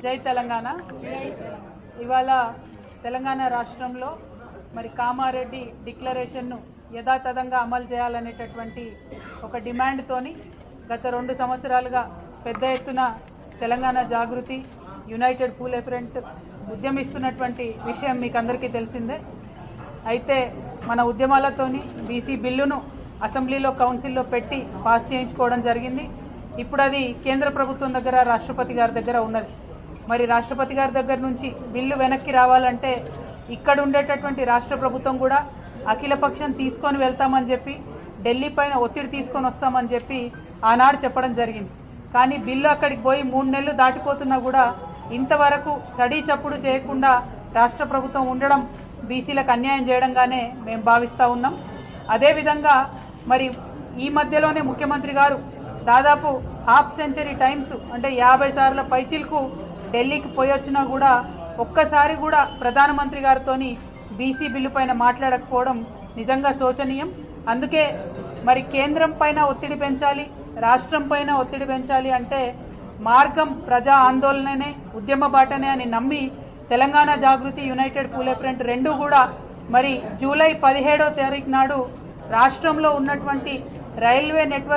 జై తెలంగాణ. ఇవాళ తెలంగాణ రాష్ట్రంలో మరి కామారెడ్డి డిక్లరేషన్ను యథాతథంగా అమలు చేయాలనేటటువంటి ఒక డిమాండ్తోని గత 2 సంవత్సరాలుగా పెద్ద ఎత్తున తెలంగాణ జాగృతి యునైటెడ్ పూలే ఫ్రంట్ ఉద్యమిస్తున్నటువంటి విషయం మీకు అందరికీ తెలిసిందే. అయితే మన ఉద్యమాలతోని బీసీ బిల్లును అసెంబ్లీలో కౌన్సిల్లో పెట్టి పాస్ చేయించుకోవడం జరిగింది. ఇప్పుడు అది కేంద్ర ప్రభుత్వం దగ్గర రాష్ట్రపతి గారి దగ్గర ఉన్నది. మరి రాష్ట్రపతి గారి దగ్గర నుంచి బిల్లు వెనక్కి రావాలంటే ఇక్కడ ఉండేటటువంటి రాష్ట్ర ప్రభుత్వం కూడా అఖిలపక్షం తీసుకొని వెళ్తామని చెప్పి ఢిల్లీ పైన ఒత్తిడి తీసుకొని వస్తామని చెప్పి ఆనాడు చెప్పడం జరిగింది. కానీ బిల్లు అక్కడికి పోయి 3 నెలలు దాటిపోతున్నా కూడా ఇంతవరకు చడీ చప్పుడు చేయకుండా రాష్ట్ర ప్రభుత్వం ఉండడం బీసీలకు అన్యాయం చేయడంగానే మేము భావిస్తూ ఉన్నాం. అదేవిధంగా మరి ఈ మధ్యలోనే ముఖ్యమంత్రి గారు దాదాపు హాఫ్ సెంచరీ టైమ్స్ అంటే 50 సార్ల పైచిలకు ఢిల్లీకి పోయి వచ్చినా కూడా ఒక్కసారి కూడా ప్రధానమంత్రి గారితోని బీసీ బిల్లు పైన మాట్లాడకపోవడం నిజంగా శోచనీయం. అందుకే మరి కేంద్రం పైన ఒత్తిడి పెంచాలి, రాష్ట్రం పైన ఒత్తిడి పెంచాలి అంటే మార్గం ప్రజా ఆందోళననే, ఉద్యమ బాటనే అని నమ్మి తెలంగాణ జాగృతి యునైటెడ్ పూలే ఫ్రంట్ రెండూ కూడా మరి జూలై 17వ తారీఖు నాడు రాష్ట్రంలో ఉన్నటువంటి రైల్వే నెట్వర్క్